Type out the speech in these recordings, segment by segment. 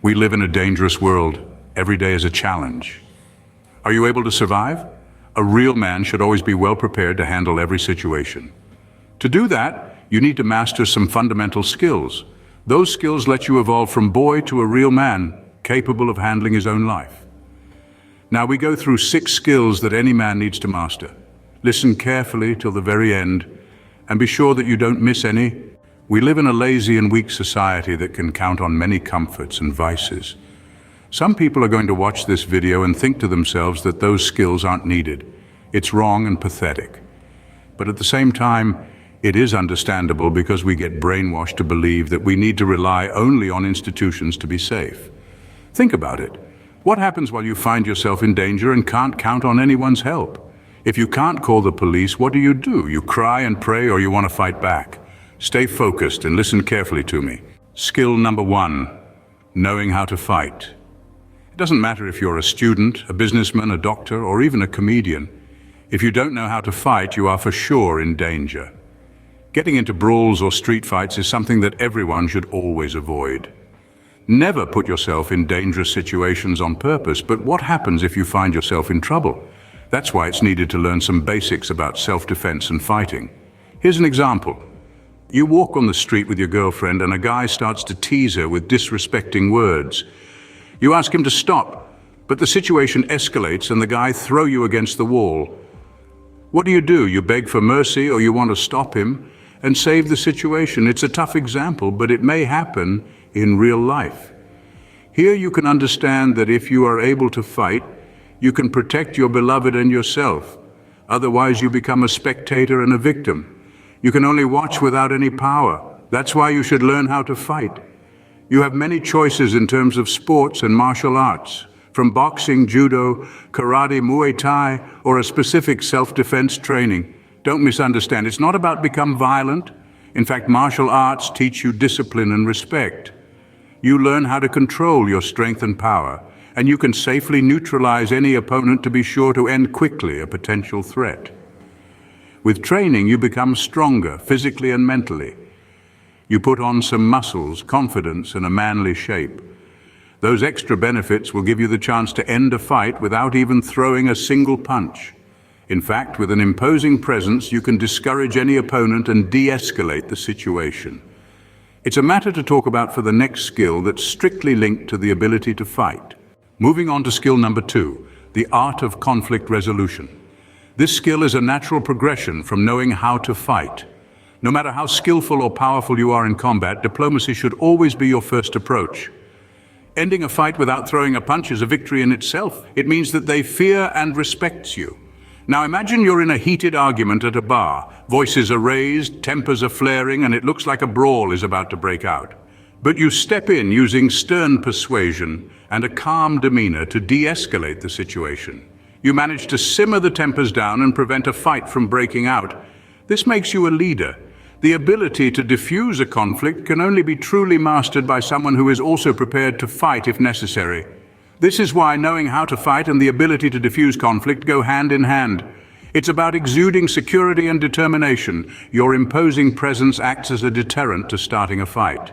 We live in a dangerous world. Every day is a challenge. Are you able to survive? A real man should always be well prepared to handle every situation. To do that, you need to master some fundamental skills. Those skills let you evolve from boy to a real man, capable of handling his own life. Now we go through 6 skills that any man needs to master. Listen carefully till the very end, and be sure that you don't miss any. We live in a lazy and weak society that can count on many comforts and vices. Some people are going to watch this video and think to themselves that those skills aren't needed. It's wrong and pathetic. But at the same time, it is understandable because we get brainwashed to believe that we need to rely only on institutions to be safe. Think about it. What happens while you find yourself in danger and can't count on anyone's help? If you can't call the police, what do? You cry and pray, or you want to fight back? Stay focused and listen carefully to me. Skill number 1, knowing how to fight. It doesn't matter if you're a student, a businessman, a doctor, or even a comedian. If you don't know how to fight, you are for sure in danger. Getting into brawls or street fights is something that everyone should always avoid. Never put yourself in dangerous situations on purpose, but what happens if you find yourself in trouble? That's why it's needed to learn some basics about self-defense and fighting. Here's an example. You walk on the street with your girlfriend and a guy starts to tease her with disrespecting words. You ask him to stop, but the situation escalates and the guy throws you against the wall. What do? You beg for mercy, or you want to stop him and save the situation. It's a tough example, but it may happen in real life. Here you can understand that if you are able to fight, you can protect your beloved and yourself. Otherwise, you become a spectator and a victim. You can only watch without any power. That's why you should learn how to fight. You have many choices in terms of sports and martial arts, from boxing, judo, karate, Muay Thai, or a specific self-defense training. Don't misunderstand. It's not about become violent. In fact, martial arts teach you discipline and respect. You learn how to control your strength and power, and you can safely neutralize any opponent to be sure to end quickly a potential threat. With training, you become stronger physically and mentally. You put on some muscles, confidence, and a manly shape. Those extra benefits will give you the chance to end a fight without even throwing a single punch. In fact, with an imposing presence, you can discourage any opponent and de-escalate the situation. It's a matter to talk about for the next skill that's strictly linked to the ability to fight. Moving on to skill number 2, the art of conflict resolution. This skill is a natural progression from knowing how to fight. No matter how skillful or powerful you are in combat, diplomacy should always be your first approach. Ending a fight without throwing a punch is a victory in itself. It means that they fear and respect you. Now imagine you're in a heated argument at a bar. Voices are raised, tempers are flaring, and it looks like a brawl is about to break out. But you step in using stern persuasion and a calm demeanor to de-escalate the situation. You manage to simmer the tempers down and prevent a fight from breaking out. This makes you a leader. The ability to diffuse a conflict can only be truly mastered by someone who is also prepared to fight if necessary. This is why knowing how to fight and the ability to diffuse conflict go hand in hand. It's about exuding security and determination. Your imposing presence acts as a deterrent to starting a fight.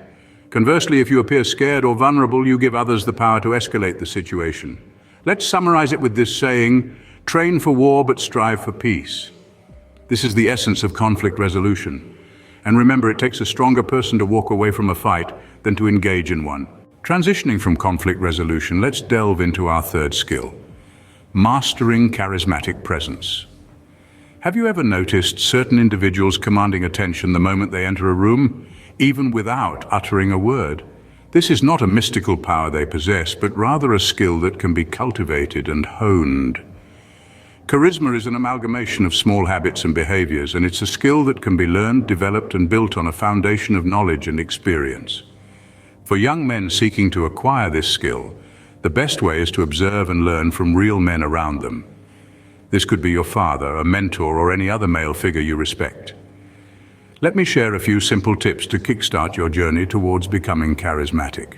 Conversely, if you appear scared or vulnerable, you give others the power to escalate the situation. Let's summarize it with this saying, train for war but strive for peace. This is the essence of conflict resolution. And remember, it takes a stronger person to walk away from a fight than to engage in one. Transitioning from conflict resolution, let's delve into our third skill, mastering charismatic presence. Have you ever noticed certain individuals commanding attention the moment they enter a room, even without uttering a word? This is not a mystical power they possess, but rather a skill that can be cultivated and honed. Charisma is an amalgamation of small habits and behaviors, and it's a skill that can be learned, developed, and built on a foundation of knowledge and experience. For young men seeking to acquire this skill, the best way is to observe and learn from real men around them. This could be your father, a mentor, or any other male figure you respect. Let me share a few simple tips to kickstart your journey towards becoming charismatic.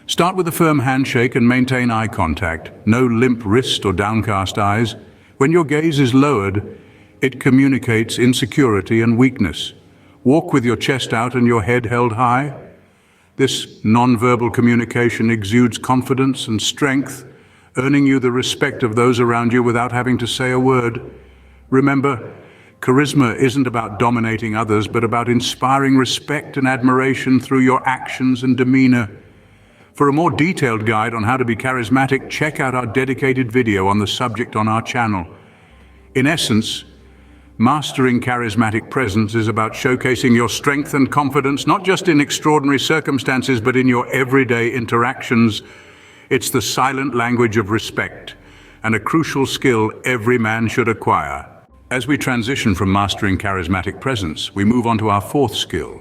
Start with a firm handshake and maintain eye contact. No limp wrist or downcast eyes. When your gaze is lowered, it communicates insecurity and weakness. Walk with your chest out and your head held high. This nonverbal communication exudes confidence and strength, earning you the respect of those around you without having to say a word. Remember, charisma isn't about dominating others, but about inspiring respect and admiration through your actions and demeanor. For a more detailed guide on how to be charismatic, check out our dedicated video on the subject on our channel. In essence, mastering charismatic presence is about showcasing your strength and confidence, not just in extraordinary circumstances, but in your everyday interactions. It's the silent language of respect, and a crucial skill every man should acquire. As we transition from mastering charismatic presence, we move on to our fourth skill,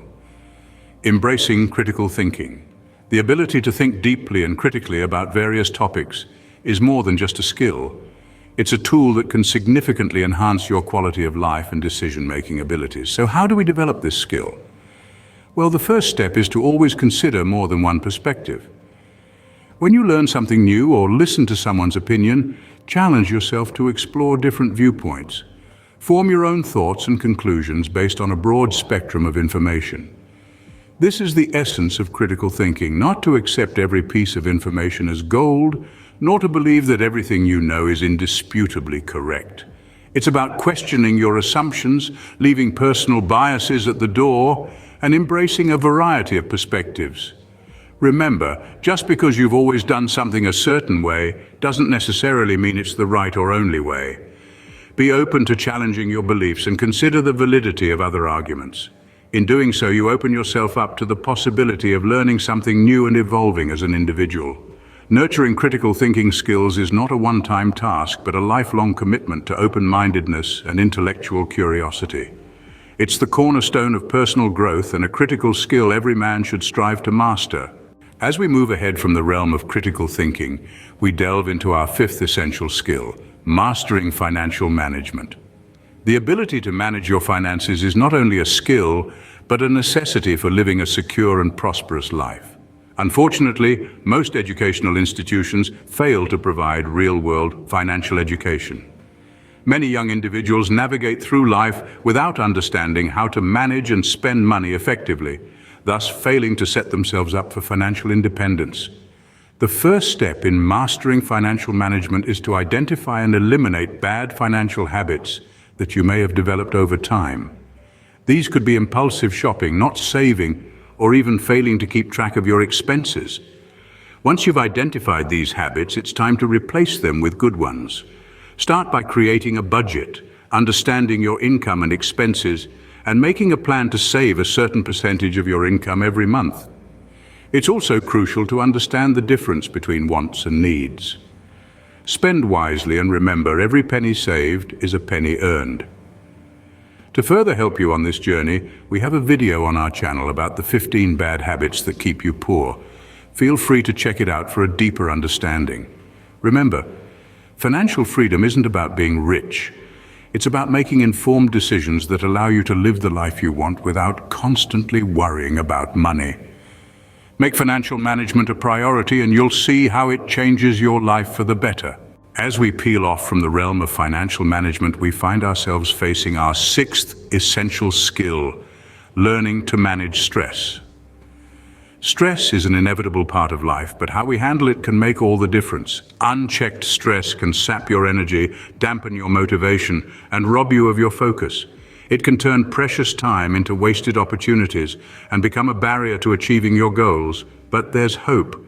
embracing critical thinking. The ability to think deeply and critically about various topics is more than just a skill. It's a tool that can significantly enhance your quality of life and decision-making abilities. So how do we develop this skill? Well, the first step is to always consider more than one perspective. When you learn something new or listen to someone's opinion, challenge yourself to explore different viewpoints. Form your own thoughts and conclusions based on a broad spectrum of information. This is the essence of critical thinking, not to accept every piece of information as gold, nor to believe that everything you know is indisputably correct. It's about questioning your assumptions, leaving personal biases at the door, and embracing a variety of perspectives. Remember, just because you've always done something a certain way doesn't necessarily mean it's the right or only way. Be open to challenging your beliefs and consider the validity of other arguments. In doing so, you open yourself up to the possibility of learning something new and evolving as an individual. Nurturing critical thinking skills is not a one-time task, but a lifelong commitment to open-mindedness and intellectual curiosity. It's the cornerstone of personal growth and a critical skill every man should strive to master. As we move ahead from the realm of critical thinking, we delve into our fifth essential skill, mastering financial management. The ability to manage your finances is not only a skill, but a necessity for living a secure and prosperous life. Unfortunately, most educational institutions fail to provide real-world financial education. Many young individuals navigate through life without understanding how to manage and spend money effectively, thus failing to set themselves up for financial independence. The first step in mastering financial management is to identify and eliminate bad financial habits that you may have developed over time. These could be impulsive shopping, not saving, or even failing to keep track of your expenses. Once you've identified these habits, it's time to replace them with good ones. Start by creating a budget, understanding your income and expenses, and making a plan to save a certain percentage of your income every month. It's also crucial to understand the difference between wants and needs. Spend wisely and remember, every penny saved is a penny earned. To further help you on this journey, we have a video on our channel about the 15 bad habits that keep you poor. Feel free to check it out for a deeper understanding. Remember, financial freedom isn't about being rich. It's about making informed decisions that allow you to live the life you want without constantly worrying about money. Make financial management a priority and you'll see how it changes your life for the better. As we peel off from the realm of financial management, we find ourselves facing our sixth essential skill, learning to manage stress. Stress is an inevitable part of life, but how we handle it can make all the difference. Unchecked stress can sap your energy, dampen your motivation, and rob you of your focus. It can turn precious time into wasted opportunities and become a barrier to achieving your goals. But there's hope.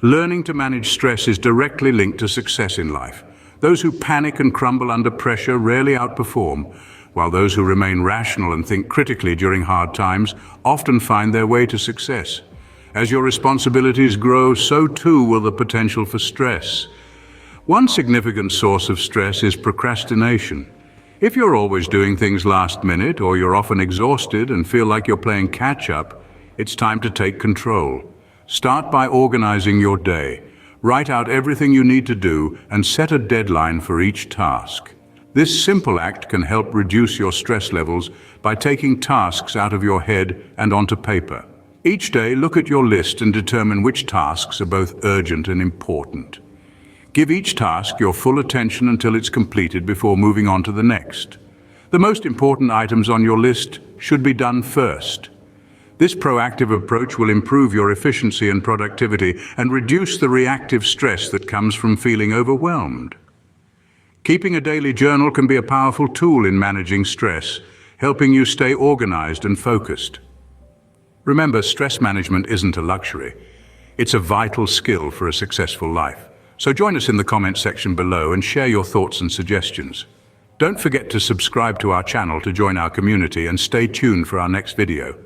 Learning to manage stress is directly linked to success in life. Those who panic and crumble under pressure rarely outperform, while those who remain rational and think critically during hard times often find their way to success. As your responsibilities grow, so too will the potential for stress. One significant source of stress is procrastination. If you're always doing things last minute, or you're often exhausted and feel like you're playing catch-up, it's time to take control. Start by organizing your day. Write out everything you need to do and set a deadline for each task. This simple act can help reduce your stress levels by taking tasks out of your head and onto paper. Each day, look at your list and determine which tasks are both urgent and important. Give each task your full attention until it's completed before moving on to the next. The most important items on your list should be done first. This proactive approach will improve your efficiency and productivity and reduce the reactive stress that comes from feeling overwhelmed. Keeping a daily journal can be a powerful tool in managing stress, helping you stay organized and focused. Remember, stress management isn't a luxury. It's a vital skill for a successful life. So join us in the comment section below and share your thoughts and suggestions. Don't forget to subscribe to our channel to join our community and stay tuned for our next video.